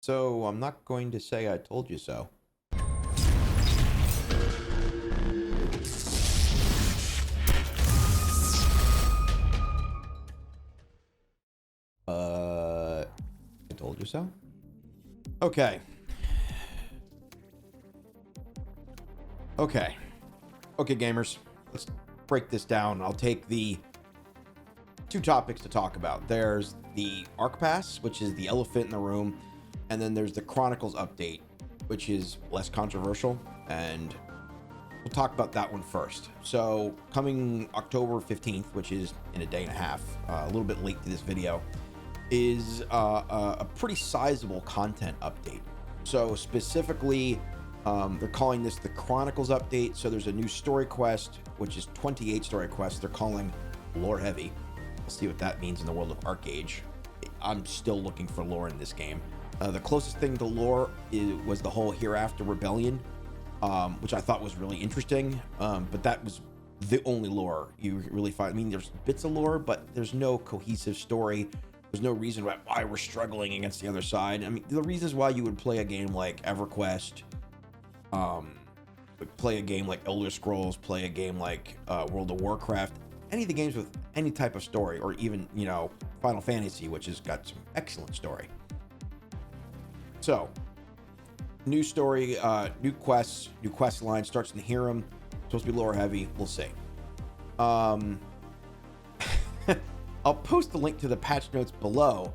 So I'm not going to say I told you so. I told you so? Okay. Okay, gamers. Let's break this down. I'll take the two topics to talk about. There's the Archepass, which is the elephant in the room, and then there's the Chronicles update, which is less controversial, and we'll talk about that one first. So coming October 15th, which is in a day and a half, a little bit late to this video, is a pretty sizable content update. So specifically, they're calling this the Chronicles update. So there's a new story quest, which is 28 story quests. They're calling lore heavy. We'll see what that means in the world of Archeage. I'm still looking for lore in this game. The closest thing to lore was the whole Hereafter Rebellion, which I thought was really interesting. But that was the only lore you really find. I mean, there's bits of lore, but there's no cohesive story. There's no reason why we're struggling against the other side. I mean, the reasons why you would play a game like EverQuest, play a game like Elder Scrolls, play a game like World of Warcraft, any of the games with any type of story, or even, you know, Final Fantasy, which has got some excellent story. So, new story, new quests, new quest line, starts in the Hiram, supposed to be lore heavy, we'll see. I'll post the link to the patch notes below,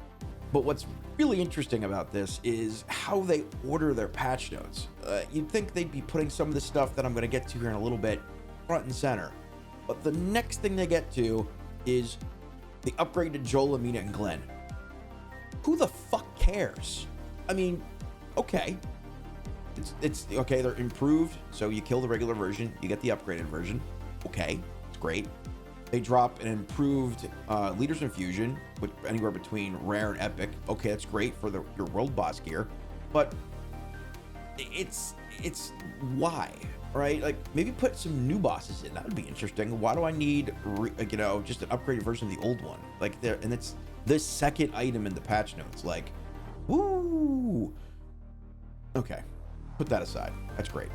but what's really interesting about this is how they order their patch notes. You'd think they'd be putting some of the stuff that I'm going to get to here in a little bit front and center, but the next thing they get to is the upgrade to Joel, Amina, and Glenn. Who the fuck cares? I mean, okay, it's okay, they're improved, so you kill the regular version, you get the upgraded version. Okay, it's great. They drop an improved Leaders Infusion, with anywhere between rare and epic. Okay, that's great for your world boss gear, but it's why, right? Like, maybe put some new bosses in. That would be interesting. Why do I need you know, just an upgraded version of the old one? Like, there, and it's the second item in the patch notes. Like, woo. Okay, put that aside. That's great.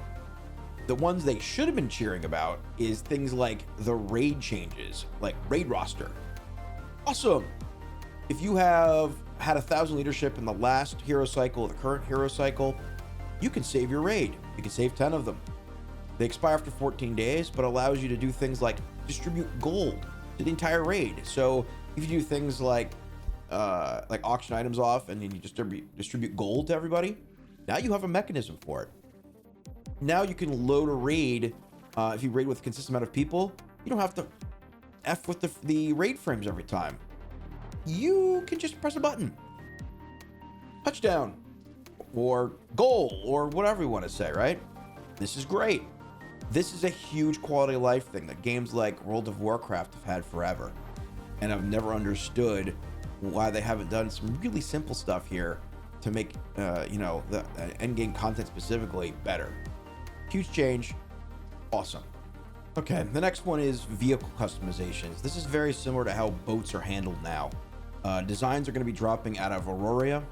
The ones they should have been cheering about is things like the raid changes, like raid roster. Awesome. If you have had 1,000 leadership in the last hero cycle, the current hero cycle, you can save your raid. You can save 10 of them. They expire after 14 days, but allows you to do things like distribute gold to the entire raid. So if you do things like auction items off and then you distribute gold to everybody, now you have a mechanism for it. Now you can load a raid. If you raid with a consistent amount of people, you don't have to F with the raid frames every time. You can just press a button. Touchdown. Or goal, or whatever you want to say, right? This is great. This is a huge quality of life thing that games like World of Warcraft have had forever. And I've never understood why they haven't done some really simple stuff here to make, you know, the endgame content specifically better. Huge change. Awesome. Okay, the next one is vehicle customizations. This is very similar to how boats are handled now. Designs are going to be dropping out of Aurora.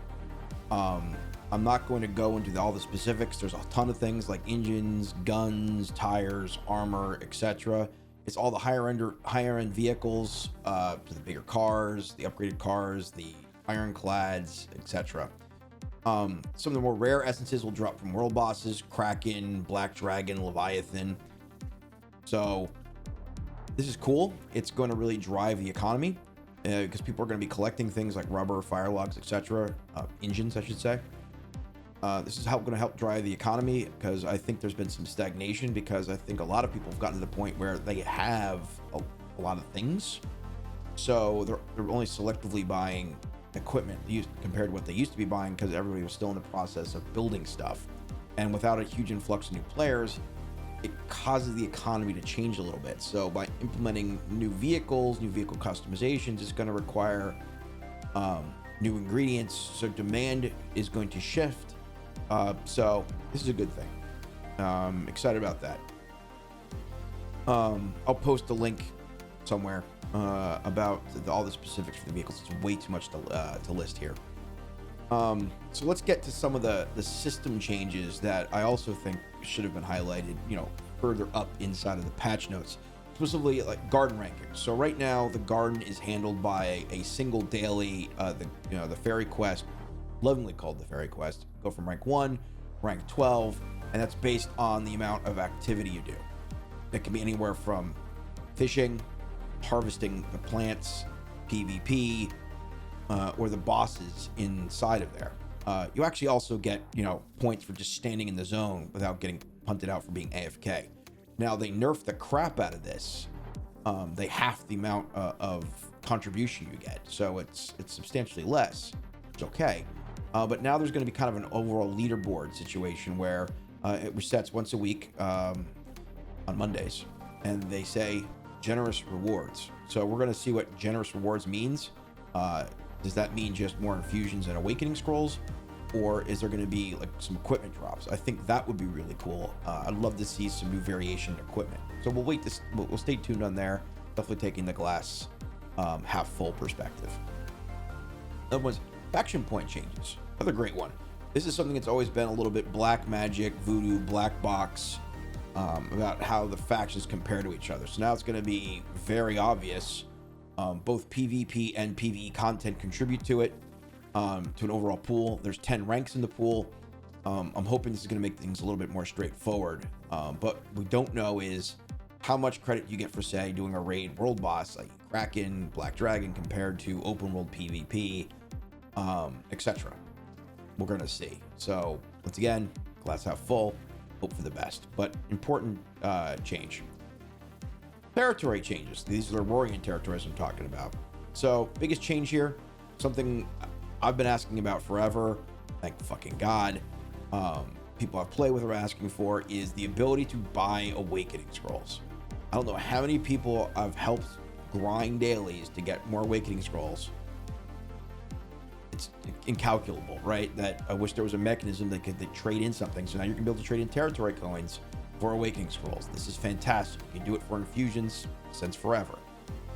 I'm not going to go into all the specifics. There's a ton of things like engines, guns, tires, armor, etc. It's all the higher end vehicles, to the bigger cars, the upgraded cars, the ironclads, etc. Some of the more rare essences will drop from world bosses, Kraken, Black Dragon, Leviathan. So this is cool. It's going to really drive the economy because people are going to be collecting things like rubber, fire logs, etc. Engines, I should say. This is going to help drive the economy because I think there's been some stagnation because I think a lot of people have gotten to the point where they have a lot of things. So they're only selectively buying equipment compared to what they used to be buying because everybody was still in the process of building stuff. And without a huge influx of new players, it causes the economy to change a little bit. So by implementing new vehicles, new vehicle customizations, it's going to require new ingredients. So demand is going to shift. So this is a good thing. Excited about that. I'll post a link somewhere about all the specifics for the vehicles. It's way too much to list here. So let's get to some of the system changes that I also think should have been highlighted, further up inside of the patch notes, specifically like garden rankings. So right now the garden is handled by a single daily, the fairy quest, lovingly called the fairy quest. Go from rank 1, rank 12, and that's based on the amount of activity you do. It can be anywhere from fishing, harvesting the plants, PvP, or the bosses inside of there. You actually also get, points for just standing in the zone without getting punted out for being AFK. Now, they nerfed the crap out of this. They half the amount of contribution you get, so it's substantially less. It's okay. But now there's going to be kind of an overall leaderboard situation where it resets once a week on Mondays, and they say generous rewards. So we're going to see what generous rewards means. Does that mean just more infusions and awakening scrolls, or is there going to be like some equipment drops? I think that would be really cool. I'd love to see some new variation in equipment. So we'll stay tuned on there. Definitely taking the glass half full perspective. That was faction point changes. Another great one. This is something that's always been a little bit black magic, voodoo, black box, about how the factions compare to each other. So now it's going to be very obvious. Both PvP and PvE content contribute to it, to an overall pool. There's 10 ranks in the pool. I'm hoping this is going to make things a little bit more straightforward. But we don't know is how much credit you get for, say, doing a raid world boss like Kraken, Black Dragon, compared to open world PvP, etc. We're going to see. So once again, glass half full, hope for the best. But important change. Territory changes. These are the Roaring territories I'm talking about. So biggest change here, something I've been asking about forever, thank fucking God, people I've played with are asking for, is the ability to buy awakening scrolls. I don't know how many people I've helped grind dailies to get more awakening scrolls. It's incalculable, right? That I wish there was a mechanism that could trade in something. So now you're gonna be able to trade in territory coins for awakening scrolls. This is fantastic. You can do it for infusions since forever.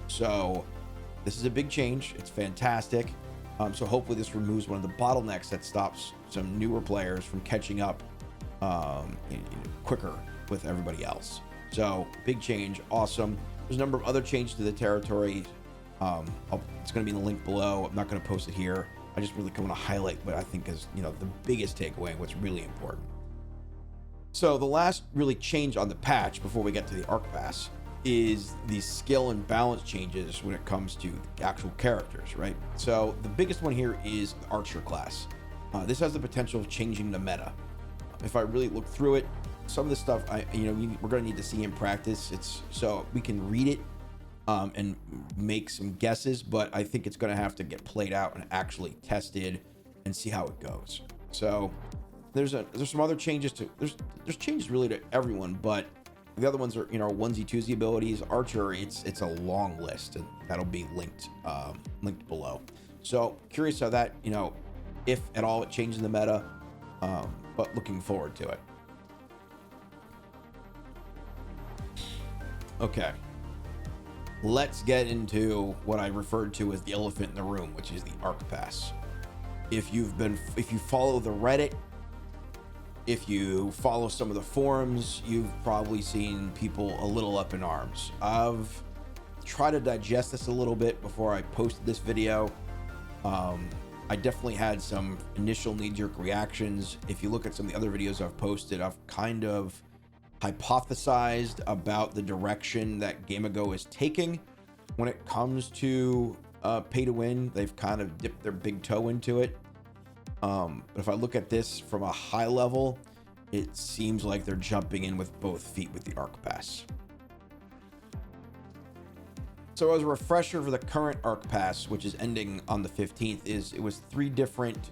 So this is a big change. It's fantastic. So hopefully this removes one of the bottlenecks that stops some newer players from catching up quicker with everybody else. So big change, awesome. There's a number of other changes to the territory. It's going to be in the link below. I'm not going to post it here. I just really want to highlight what I think is, the biggest takeaway and what's really important. So the last really change on the patch before we get to the Archepass is the skill and balance changes when it comes to the actual characters, right? So the biggest one here is the Archer class. This has the potential of changing the meta. If I really look through it, some of the stuff we're going to need to see in practice. It's so we can read it and make some guesses, but I think it's going to have to get played out and actually tested and see how it goes. So there's some other changes to there's changes really to everyone, but the other ones are onesie twosie abilities. Archer, it's a long list, and that'll be linked below. So curious how that if at all it changes the meta, but looking forward to it. Okay, let's get into what I referred to as the elephant in the room, which is the Archepass. If you follow the Reddit, if you follow some of the forums, you've probably seen people a little up in arms. I've tried to digest this a little bit before I posted this video. I definitely had some initial knee-jerk reactions. If you look at some of the other videos I've posted, I've kind of hypothesized about the direction that Gamago is taking when it comes to pay to win. They've kind of dipped their big toe into it. But if I look at this from a high level, it seems like they're jumping in with both feet with the Archepass. So as a refresher for the current Archepass, which is ending on the 15th, it was 3 different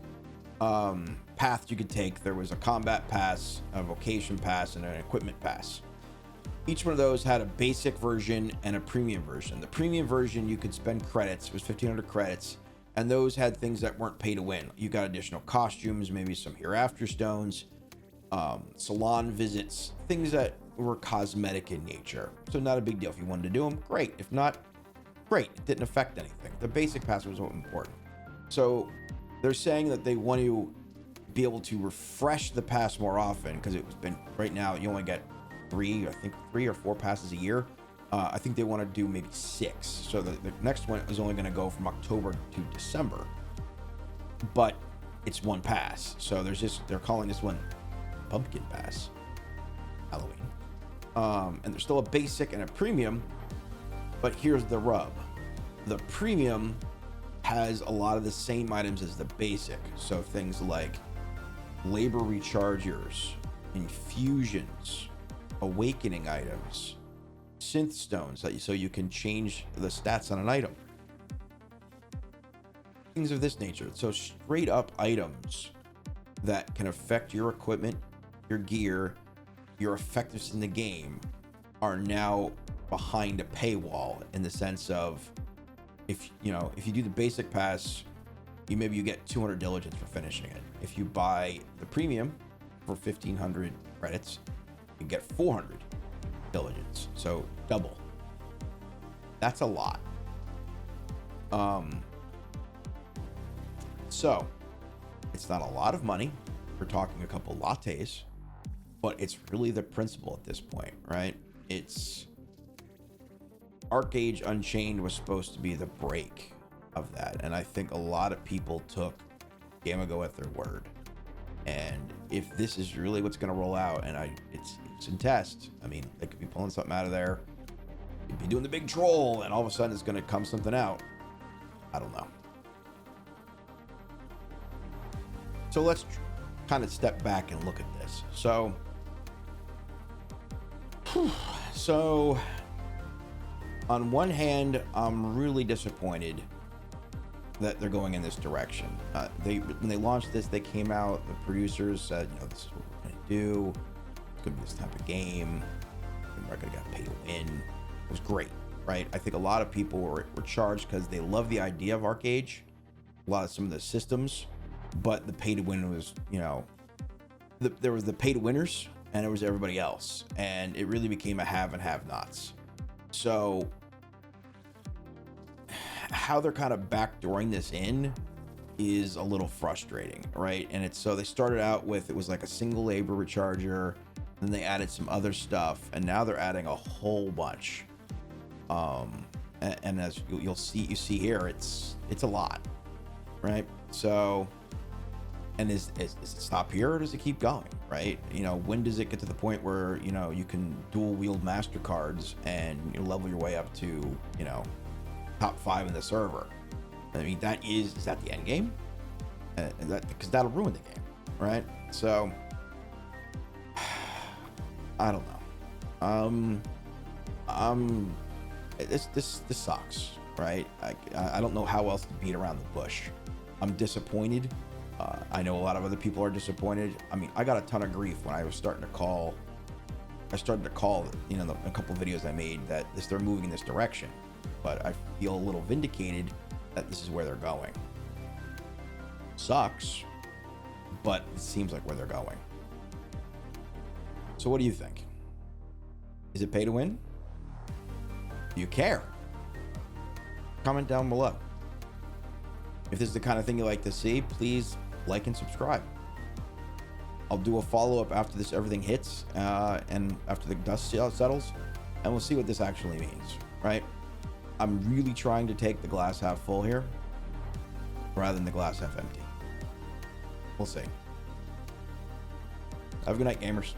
paths you could take. There was a combat pass, a vocation pass, and an equipment pass. Each one of those had a basic version and a premium version. The premium version, you could spend credits. It was 1,500 credits. And those had things that weren't pay to win. You got additional costumes, maybe some hereafter stones, salon visits, things that were cosmetic in nature. So not a big deal. If you wanted to do them, great. If not, great. It didn't affect anything. The basic pass was important. So They're saying that they want to be able to refresh the pass more often, because it's been, right now you only get three or four passes a year. I think they want to do maybe 6. So the next one is only going to go from October to December, but it's one pass. So they're calling this one Pumpkin Pass, Halloween. And there's still a basic and a premium, but here's the rub. The premium has a lot of the same items as the basic. So things like labor rechargers, infusions, awakening items, synth stones, so you can change the stats on an item, things of this nature. So straight up items that can affect your equipment, your gear, your effectiveness in the game are now behind a paywall, in the sense of, if you do the basic pass, you get 200 diligence for finishing it. If you buy the premium for 1,500 credits, you get 400 diligence, so double. That's a lot. So it's not a lot of money. We're talking a couple lattes, but it's really the principle at this point, right? It's Archeage Unchained was supposed to be the break of that, and I think a lot of people took Gamago at their word. And if this is really what's going to roll out, and it's in test, I mean, they could be pulling something out of there, could be doing the big troll, and all of a sudden it's going to come something out. I don't know. So let's kind of step back and look at this. So on one hand, I'm really disappointed that they're going in this direction. When they launched this, they came out, the producers said, this is what we're going to do. It's going to be this type of game. We're not going to get pay to win. It was great, right? I think a lot of people were charged because they love the idea of Archeage, some of the systems, but the pay to win was, there was the pay to winners and there was everybody else. And it really became a have and have nots. So how they're kind of backdooring this in is a little frustrating, right? And so they started out with, it was like a single labor recharger, then they added some other stuff, and now they're adding a whole bunch. And as you see here, it's a lot, right? So, and is it stop here, or does it keep going, right? When does it get to the point where you can dual wield MasterCards and you level your way up to top 5 in the server? I mean, is that the end game? Because that'll ruin the game, right? So I don't know. This sucks, right? I don't know how else to beat around the bush. I'm disappointed. I know a lot of other people are disappointed. I mean, I got a ton of grief when I was starting to call. A couple videos I made that they're moving in this direction, but I feel a little vindicated that this is where they're going. Sucks, but it seems like where they're going. So what do you think? Is it pay to win? Do you care? Comment down below. If this is the kind of thing you like to see, please like and subscribe. I'll do a follow-up after everything hits, and after the dust settles, and we'll see what this actually means, right? I'm really trying to take the glass half full here, rather than the glass half empty. We'll see. Have a good night, gamers.